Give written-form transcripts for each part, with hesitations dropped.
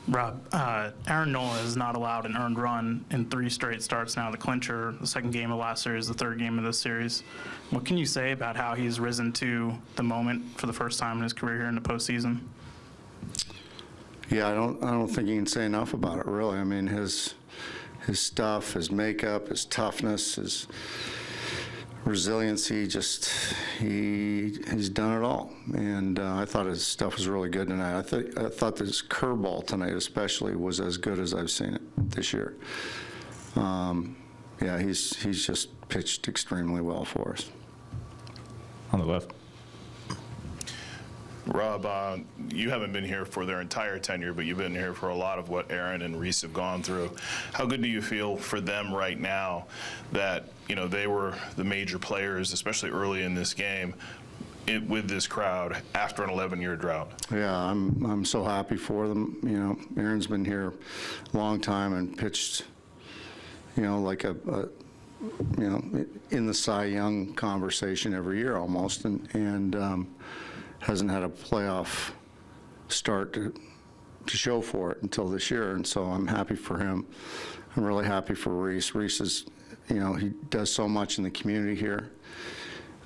Rob, Aaron Nola has not allowed an earned run in 3 straight starts now. The clincher, the second game of last series, the third game of this series. What can you say about how he's risen to the moment for the first time in his career here in the postseason? Yeah, I don't think you can say enough about it, really. I mean, his stuff, his makeup, his toughness, his resiliency, he's done it all. And I thought his stuff was really good tonight. I thought his curveball tonight especially was as good as I've seen it this year. Yeah, he's just pitched extremely well for us. On the left. Rob, you haven't been here for their entire tenure, but you've been here for a lot of what Aaron and Rhys have gone through. How good do you feel for them right now that, they were the major players, especially early in this game, with this crowd after an 11-year drought? Yeah, I'm so happy for them. Aaron's been here a long time and pitched, like in the Cy Young conversation every year almost, and hasn't had a playoff start to show for it until this year, and so I'm happy for him. I'm really happy for Rhys. Rhys is, he does so much in the community here.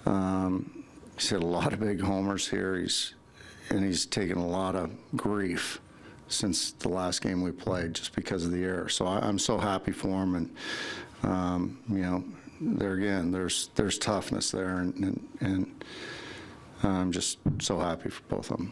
He's hit a lot of big homers here. He's taken a lot of grief since the last game we played just because of the error. So I'm so happy for him, and there again, there's toughness there, and I'm just so happy for both of them.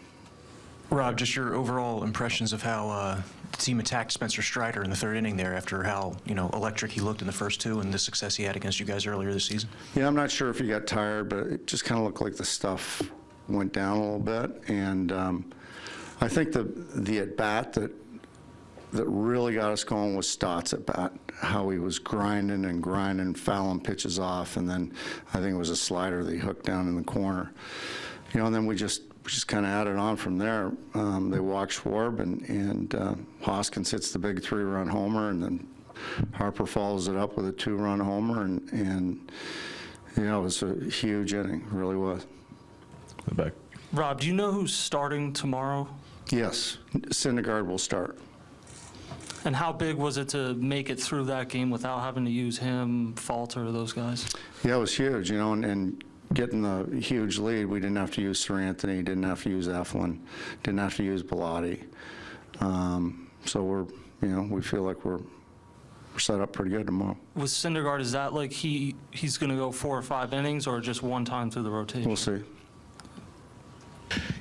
Rob, just your overall impressions of how the team attacked Spencer Strider in the third inning there after how, electric he looked in the first 2 and the success he had against you guys earlier this season? Yeah, I'm not sure if he got tired, but it just kind of looked like the stuff went down a little bit. And I think the at-bat that really got us going was Stott's at-bat, how he was grinding, fouling pitches off, and then I think it was a slider that he hooked down in the corner. And then we just kind of added on from there. They walked Schwarb, and Hoskins hits the big 3-run homer, and then Harper follows it up with a 2-run homer, and it was a huge inning, it really was. The back. Rob, do you know who's starting tomorrow? Yes, Syndergaard will start. And how big was it to make it through that game without having to use him, Falter, those guys? Yeah, it was huge, and getting the huge lead, we didn't have to use Sir Anthony, didn't have to use Eflin, didn't have to use Bellotti. So we feel like we're set up pretty good tomorrow. With Syndergaard, is that like he's going to go 4 or 5 innings, or just one time through the rotation? We'll see.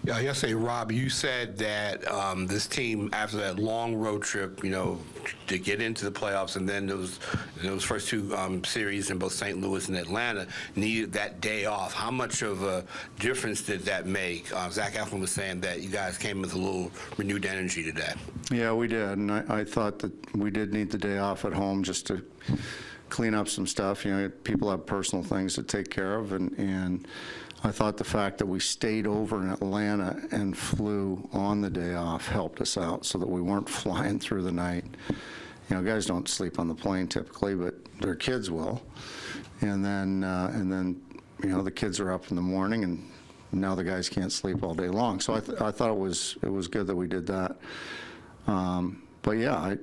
Yeah, yesterday, Rob, you said that this team, after that long road trip, to get into the playoffs, and then those first 2 series in both St. Louis and Atlanta, needed that day off. How much of a difference did that make? Zach Eflin was saying that you guys came with a little renewed energy today. Yeah, we did, and I thought that we did need the day off at home just to clean up some stuff. People have personal things to take care of, and I thought the fact that we stayed over in Atlanta and flew on the day off helped us out so that we weren't flying through the night. Guys don't sleep on the plane typically, but their kids will. And then the kids are up in the morning, and now the guys can't sleep all day long. So I thought it was good that we did that. But yeah,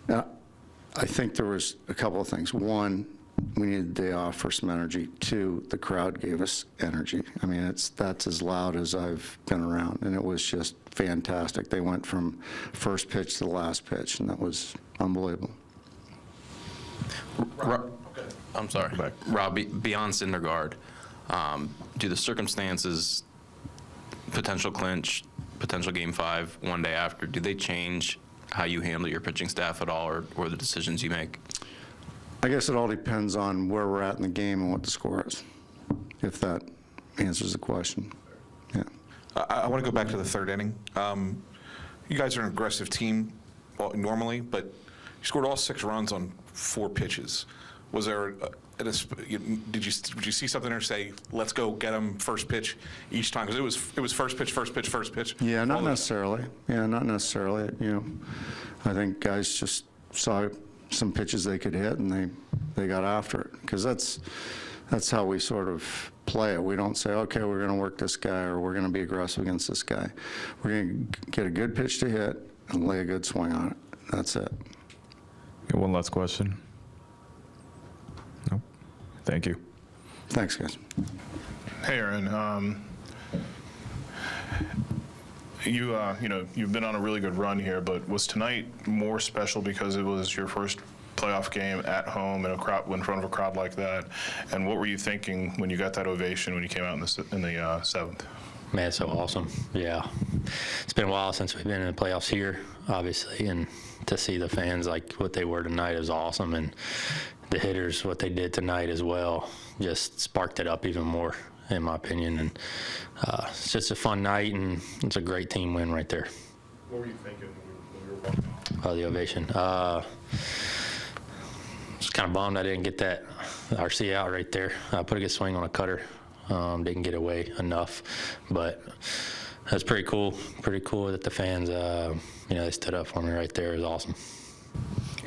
I think there was a couple of things. One, we needed the day off for some energy. 2, the crowd gave us energy. I mean, that's as loud as I've been around, and it was just fantastic. They went from first pitch to the last pitch, and that was unbelievable. I'm sorry. Rob, beyond Syndergaard, do the circumstances, potential clinch, potential Game 5 one day after, do they change how you handle your pitching staff at all, or the decisions you make? I guess it all depends on where we're at in the game and what the score is, if that answers the question. Yeah. I want to go back to the third inning. You guys are an aggressive team normally, but you scored all 6 runs on 4 pitches. Was there did you see something there say, let's go get them first pitch each time? Because it was first pitch, first pitch, first pitch. Yeah, not necessarily. Yeah, not necessarily. I think guys just saw some pitches they could hit, and they got after it, because that's how we sort of play it. We don't say, okay, we're going to work this guy or we're going to be aggressive against this guy. We're going to get a good pitch to hit and lay a good swing on it. That's it. Got one last question. Nope. Thank you. Thanks, guys. Hey, Aaron. You've been on a really good run here, but was tonight more special because it was your first playoff game at home in front of a crowd like that? And what were you thinking when you got that ovation when you came out in the seventh? Man, it's so awesome. Yeah. It's been a while since we've been in the playoffs here, obviously, and to see the fans like what they were tonight is awesome, and the hitters, what they did tonight as well, just sparked it up even more, in my opinion. And it's just a fun night, and it's a great team win right there. What were you thinking when you were walking off? The ovation. Just kind of bummed I didn't get that RC out right there. I put a good swing on a cutter. Didn't get away enough, but that's pretty cool. Pretty cool that the fans, they stood up for me right there. It was awesome.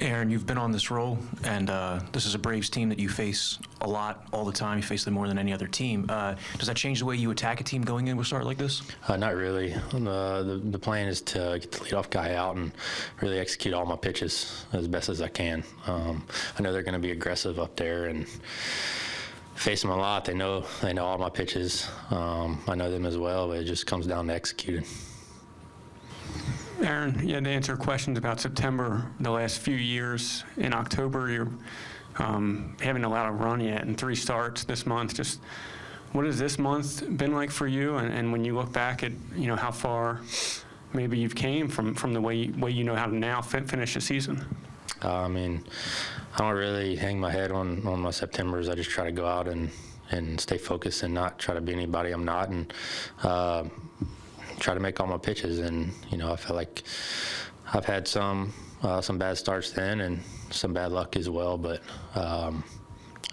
Aaron, you've been on this role, and this is a Braves team that you face a lot, all the time. You face them more than any other team. Does that change the way you attack a team going into a start like this? Not really. The plan is to get the leadoff guy out and really execute all my pitches as best as I can. I know they're going to be aggressive up there and face them a lot. They know all my pitches. I know them as well, but it just comes down to executing. Aaron, you had to answer questions about September the last few years. In October, you haven't allowed a run yet in 3 starts this month. Just what has this month been like for you? And when you look back at how far maybe you've came from the way you know how to now finish the season. I don't really hang my head on my Septembers. I just try to go out and stay focused and not try to be anybody I'm not, and try to make all my pitches. And I feel like I've had some bad starts then and some bad luck as well. But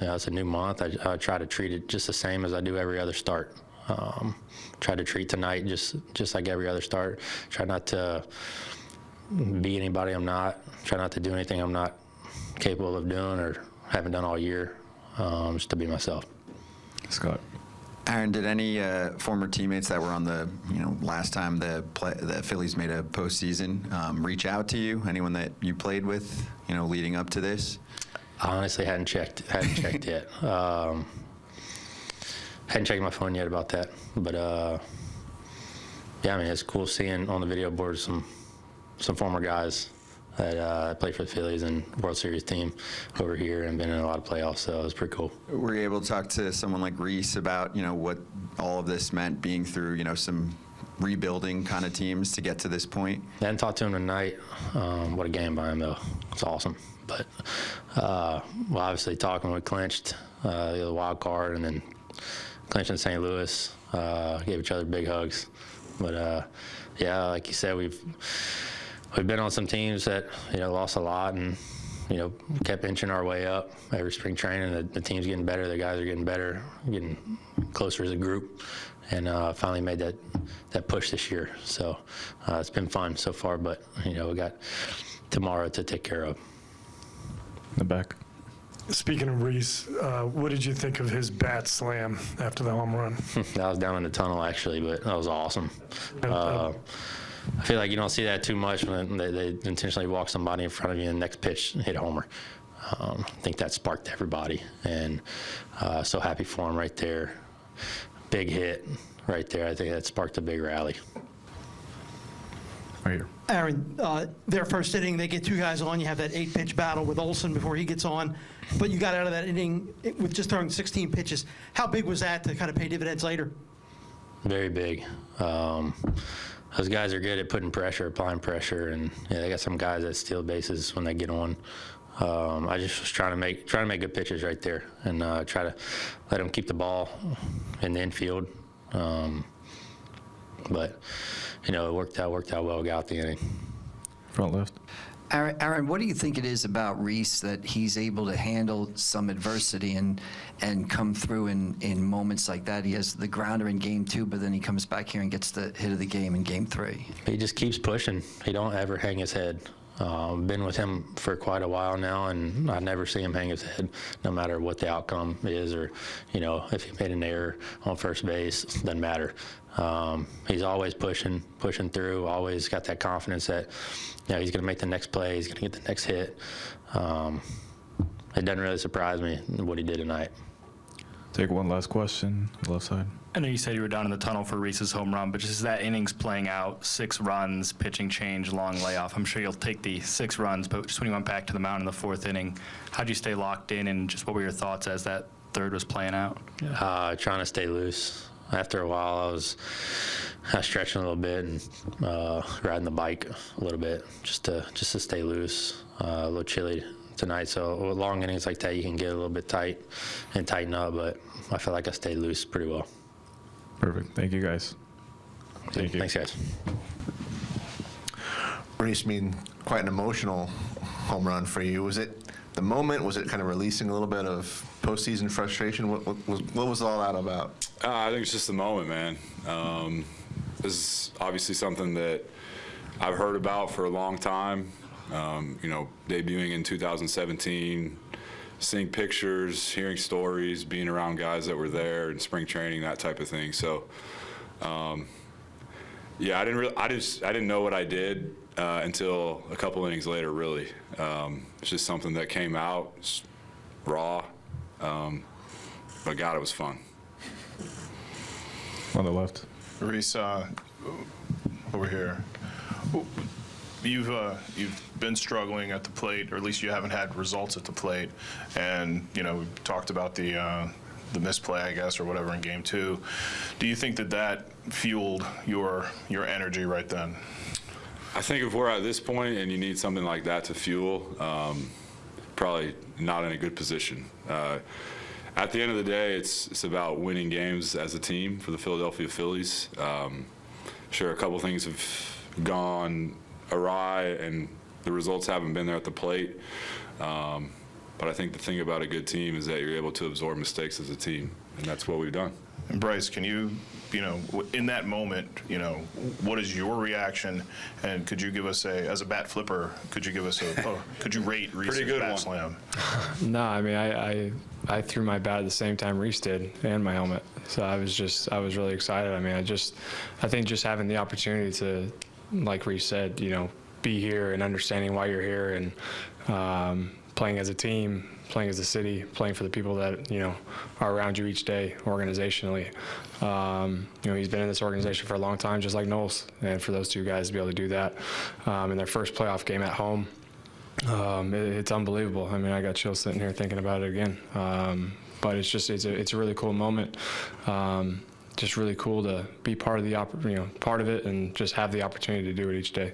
it's a new month. I try to treat it just the same as I do every other start. Try to treat tonight just like every other start. Try not to be anybody I'm not. Try not to do anything I'm not capable of doing or haven't done all year. Just to be myself. Scott. Aaron, did any former teammates that were on the last time the Phillies made a postseason reach out to you? Anyone that you played with, leading up to this? I honestly hadn't checked yet. Hadn't checked my phone yet about that, but it's cool seeing on the video board some former guys that played for the Phillies and World Series team over here and been in a lot of playoffs, so it was pretty cool. Were you able to talk to someone like Rhys about, what all of this meant, being through, some rebuilding kind of teams to get to this point? I hadn't talked to him tonight. What a game by him, though. It's awesome. But, obviously talking, we clinched the wild card and then clinched in St. Louis, gave each other big hugs. But, like you said, we've been on some teams that, lost a lot and, kept inching our way up every spring training. The team's getting better. The guys are getting better, getting closer as a group, and finally made that push this year. So it's been fun so far, but, we got tomorrow to take care of. In the back. Speaking of Rhys, what did you think of his bat slam after the home run? I was down in the tunnel, actually, but that was awesome. I feel like you don't see that too much when they intentionally walk somebody in front of you and the next pitch hit a homer. I think that sparked everybody, and so happy for him right there. Big hit right there. I think that sparked a big rally. Right here. Aaron, their first inning, they get 2 guys on. You have that 8-pitch battle with Olsen before he gets on, but you got out of that inning with just throwing 16 pitches. How big was that to kind of pay dividends later? Very big. Those guys are good at putting pressure, applying pressure, and they got some guys that steal bases when they get on. I just was trying to make good pitches right there and try to let them keep the ball in the infield. But it worked out well. Got out the inning. Front left. Aaron, what do you think it is about Rhys that he's able to handle some adversity and come through in moments like that? He has the grounder in Game 2, but then he comes back here and gets the hit of the game in Game 3. He just keeps pushing. He don't ever hang his head. Been with him for quite a while now, and I never see him hang his head, no matter what the outcome is, or if he made an error on first base, doesn't matter. He's always pushing through. Always got that confidence that he's going to make the next play, he's going to get the next hit. It doesn't really surprise me what he did tonight. Take one last question, left side. I know you said you were down in the tunnel for Rhys's home run, but just that innings playing out, 6 runs, pitching change, long layoff. I'm sure you'll take the 6 runs, but just when you went back to the mound in the 4th inning, how'd you stay locked in, and just what were your thoughts as that 3rd was playing out? Trying to stay loose. After a while, I was stretching a little bit and riding the bike a little bit just to stay loose. A little chilly tonight, so with long innings like that, you can get a little bit tight and tighten up, but I feel like I stayed loose pretty well. Perfect. Thank you, guys. Thank you. Thanks, guys. Rhys, quite an emotional home run for you. Was it the moment? Was it kind of releasing a little bit of postseason frustration? What was all that about? I think it's just the moment, man. This is obviously something that I've heard about for a long time. Debuting in 2017, seeing pictures, hearing stories, being around guys that were there in spring training, that type of thing. So, I didn't know what I did until a couple innings later. Really, it's just something that came out raw, but God, it was fun. On the left. Rhys, over here. You've been struggling at the plate, or at least you haven't had results at the plate, and we talked about the misplay, I guess, or whatever in Game 2. Do you think that fueled your energy right then? I think if we're at this point and you need something like that to fuel, probably not in a good position. At the end of the day, it's about winning games as a team for the Philadelphia Phillies. Sure, a couple things have gone awry and the results haven't been there at the plate. But I think the thing about a good team is that you're able to absorb mistakes as a team, and that's what we've done. And Bryce, can you, in that moment, what is your reaction? And could you give us as a bat flipper, could you rate Rhys's bat slam? No, I mean, I threw my bat at the same time Rhys did, and my helmet. So I was really excited. I mean, I think just having the opportunity to, like Rhys said, be here and understanding why you're here, and playing as a team, playing as a city, playing for the people that are around you each day organizationally. He's been in this organization for a long time, just like Noles, and for those two guys to be able to do that in their first playoff game at home, it's unbelievable. I mean, I got chills sitting here thinking about it again. But it's a really cool moment. Just really cool to be part of part of it, and just have the opportunity to do it each day.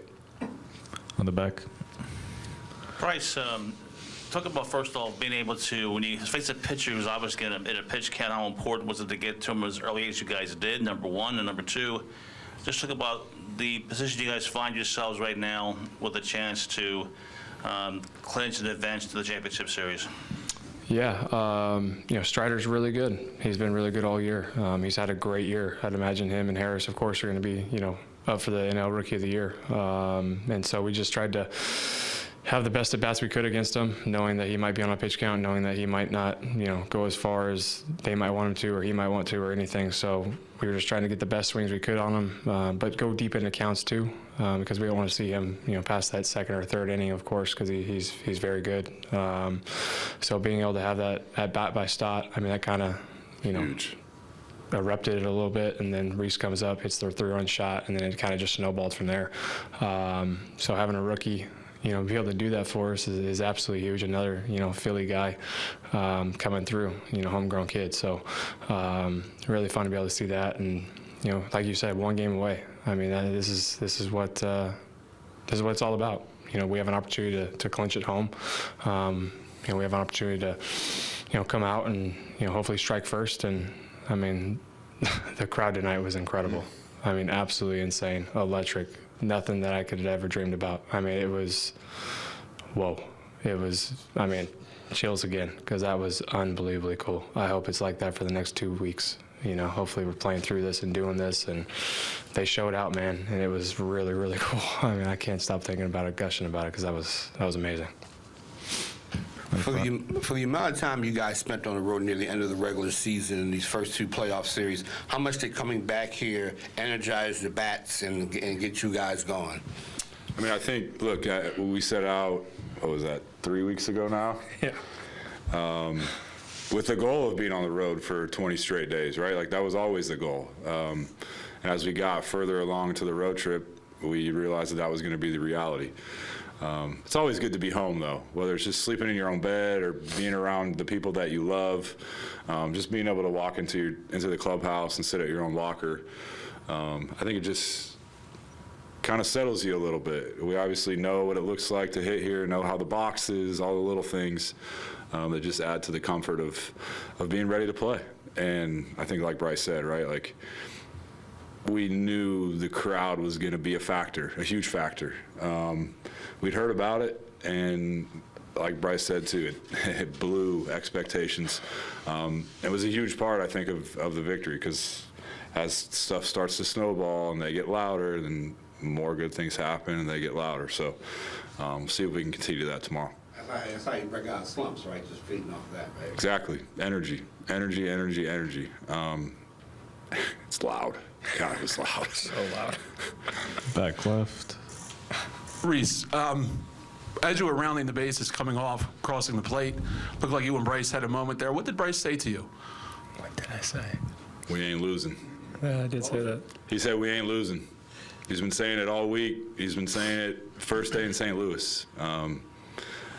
On the back. Bryce, talk about, first of all, being able to, when you face a pitcher who's obviously in a pitch count, how important was it to get to him as early as you guys did, number one, and number two, just talk about the position you guys find yourselves right now with a chance to clinch and advance to the championship series. Yeah, Strider's really good. He's been really good all year. He's had a great year. I'd imagine him and Harris, of course, are going to be, up for the NL Rookie of the Year. And so we just tried to have the best at-bats we could against him, knowing that he might be on a pitch count, knowing that he might not, go as far as they might want him to, or he might want to, or anything. So we were just trying to get the best swings we could on him, but go deep into counts too, because we don't want to see him, past that 2nd or 3rd inning, of course, because he's very good. So being able to have that at-bat by Stott, I mean, that kind of, huge. Erupted it a little bit, and then Rhys comes up, hits their 3-run shot, and then it kind of just snowballed from there. So having a rookie, be able to do that for us is absolutely huge. Another, Philly guy coming through, homegrown kid. So really fun to be able to see that, and like you said, one game away. I mean, this is what it's all about. We have an opportunity to clinch at home. We have an opportunity to, come out and hopefully strike first. And I mean, the crowd tonight was incredible. I mean, absolutely insane, electric. Nothing that I could have ever dreamed about. I mean, it was, whoa. It was, chills again, because that was unbelievably cool. I hope it's like that for the next 2 weeks. hopefully we're playing through this and doing this. And they showed out, man, and it was really, really cool. I mean, I can't stop thinking about it, gushing about it, because that was amazing. For the amount of time you guys spent on the road near the end of the regular season in these first two playoff series, how much did coming back here energize the bats and get you guys going? I mean, I think, look, we set out, what was that, 3 weeks ago now? Yeah. With the goal of being on the road for 20 straight days, right? Like, that was always the goal. And as we got further along to the road trip, we realized that was going to be the reality. It's always good to be home, though, whether it's just sleeping in your own bed or being around the people that you love, just being able to walk into the clubhouse and sit at your own locker. I think it just kind of settles you a little bit. We obviously know what it looks like to hit here, know how the box is, all the little things that just add to the comfort of being ready to play. And I think, like Bryce said, right, like, we knew the crowd was going to be a factor, a huge factor. We'd heard about it, and like Bryce said too, it blew expectations. It was a huge part, I think, of the victory, because as stuff starts to snowball and they get louder, then more good things happen and they get louder. So see if we can continue that tomorrow. That's how you break out slumps, right? Just feeding off that, right? Exactly. Energy. It's loud. God, it was loud. So loud. Back left. Rhys, as you were rounding the bases, coming off, crossing the plate, looked like you and Bryce had a moment there. What did Bryce say to you? What did I say? We ain't losing. I did say that. He said we ain't losing. He's been saying it all week. He's been saying it first day in St. Louis.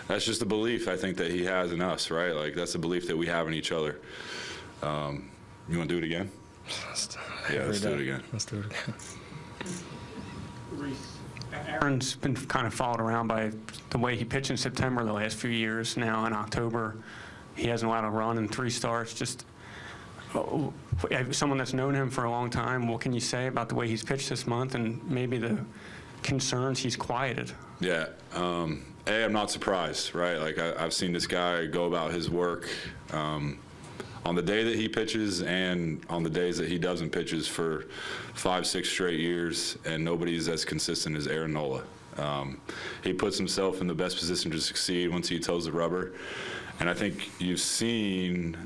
That's just a belief, I think, that he has in us, right? Like, that's a belief that we have in each other. You want to do it again? Yeah, let's do it again. Let's do it again. Aaron's been kind of followed around by the way he pitched in September the last few years. Now in October, he hasn't allowed a run in 3 starts. Just someone that's known him for a long time, what can you say about the way he's pitched this month and maybe the concerns he's quieted? Yeah. I'm not surprised, right? Like, I've seen this guy go about his work on the day that he pitches and on the days that he doesn't pitches for 5-6 straight years, and nobody's as consistent as Aaron Nola. He puts himself in the best position to succeed once he toes the rubber. And I think you've seen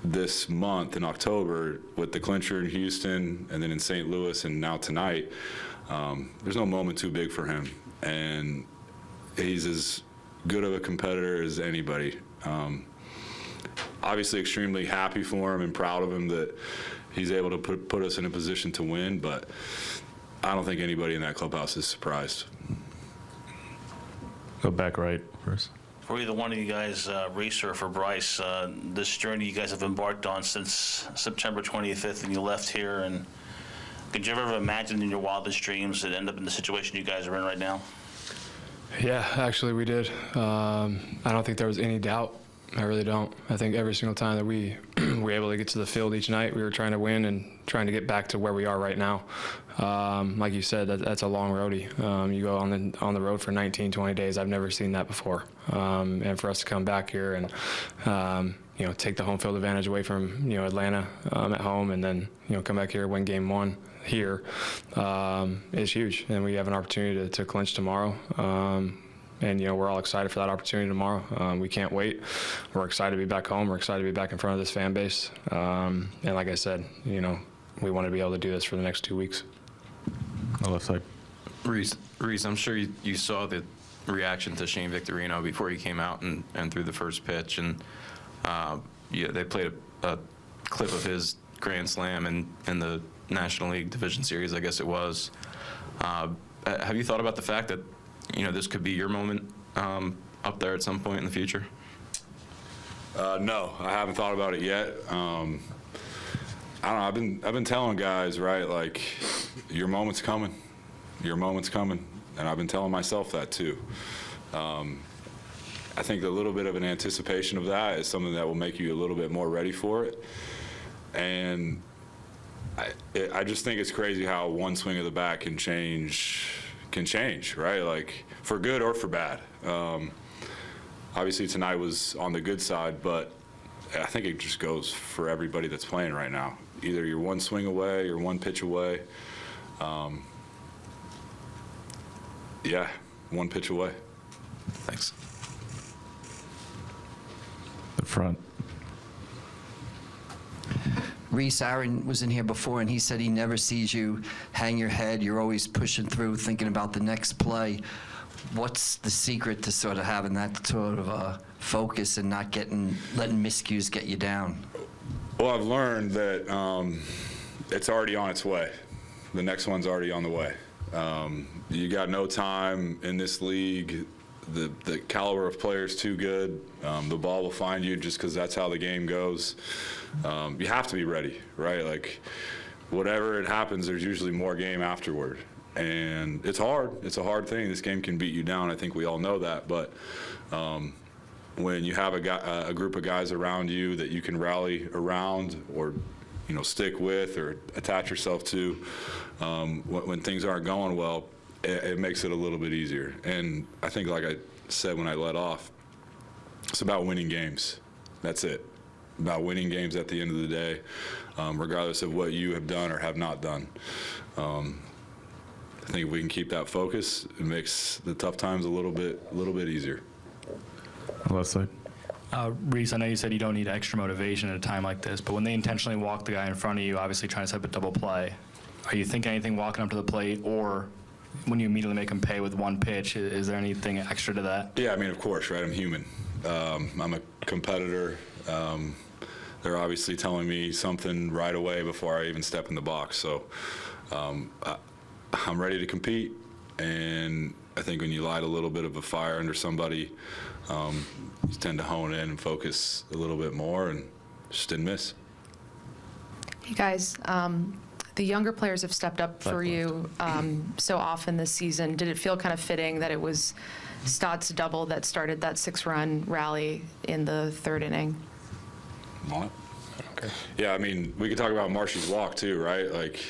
this month in October with the clincher in Houston and then in St. Louis and now tonight, there's no moment too big for him. And he's as good of a competitor as anybody. Obviously extremely happy for him and proud of him that he's able to put us in a position to win, but I don't think anybody in that clubhouse is surprised. Go back right first. For either one of you guys, Rhys or for Bryce, this journey you guys have embarked on since September 25th and you left here, and could you ever imagine in your wildest dreams that end up in the situation you guys are in right now? Yeah, actually we did. I don't think there was any doubt. I really don't. I think every single time that we were able to get to the field each night, we were trying to win and trying to get back to where we are right now. Like you said, that's a long roadie. You go on the road for 19, 20 days. I've never seen that before. And for us to come back here and take the home field advantage away from Atlanta at home, and then come back here, win game 1 here is huge. And we have an opportunity to clinch tomorrow. And, we're all excited for that opportunity tomorrow. We can't wait. We're excited to be back home. We're excited to be back in front of this fan base. And like I said, we want to be able to do this for the next 2 weeks. On the left side. Rhys, I'm sure you saw the reaction to Shane Victorino before he came out and threw the first pitch. And they played a clip of his grand slam in the National League Division Series, I guess it was. Have you thought about the fact that this could be your moment up there at some point in the future? No, I haven't thought about it yet. I don't know. I've been telling guys, right, like, your moment's coming. Your moment's coming. And I've been telling myself that too. I think a little bit of an anticipation of that is something that will make you a little bit more ready for it. And I just think it's crazy how one swing of the bat can change, right? Like, for good or for bad. Obviously tonight was on the good side, but I think it just goes for everybody that's playing right now. either you're one swing away or one pitch away. Yeah, one pitch away. Thanks. The front. Rhys, Aaron was in here before, and he said he never sees you hang your head. You're always pushing through, thinking about the next play. What's the secret to sort of having that sort of focus and not letting miscues get you down? Well, I've learned that it's already on its way. The next one's already on the way. You got no time in this league. The caliber of players too good. The ball will find you just because that's how the game goes. You have to be ready, right? Like, whatever it happens, there's usually more game afterward. And it's hard. It's a hard thing. This game can beat you down. I think we all know that. But when you have a group of guys around you that you can rally around or stick with or attach yourself to, when things aren't going well, it makes it a little bit easier. And I think, like I said when I let off, it's about winning games. That's it. About winning games at the end of the day, regardless of what you have done or have not done. I think if we can keep that focus, it makes the tough times a little bit easier. Left side. Rhys, I know you said you don't need extra motivation at a time like this, but when they intentionally walk the guy in front of you, obviously trying to set up a double play, are you thinking anything walking up to the plate, or when you immediately make him pay with one pitch, is there anything extra to that? Yeah, I mean, of course, right? I'm human. I'm a competitor. They're obviously telling me something right away before I even step in the box. So I'm ready to compete, and I think when you light a little bit of a fire under somebody, you tend to hone in and focus a little bit more, and just didn't miss. Hey guys, the younger players have stepped up for you so often this season. Did it feel kind of fitting that it was Stott's double that started that 6-run rally in the third inning? What? Okay. Yeah, I mean, we could talk about Marshy's walk too, right? Like,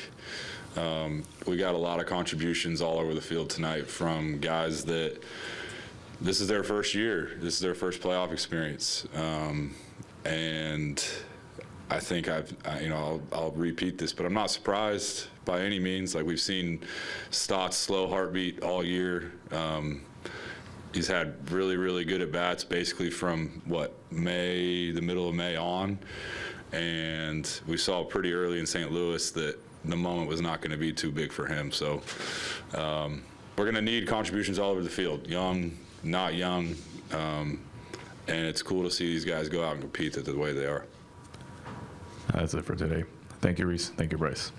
we got a lot of contributions all over the field tonight from guys that this is their first year. This is their first playoff experience. And I think I'll repeat this, but I'm not surprised by any means. Like, we've seen Stott's slow heartbeat all year. He's had really, really good at-bats basically from, the middle of May on. And we saw pretty early in St. Louis that the moment was not going to be too big for him. So we're going to need contributions all over the field, young, not young. And it's cool to see these guys go out and compete the way they are. That's it for today. Thank you, Rhys. Thank you, Bryce.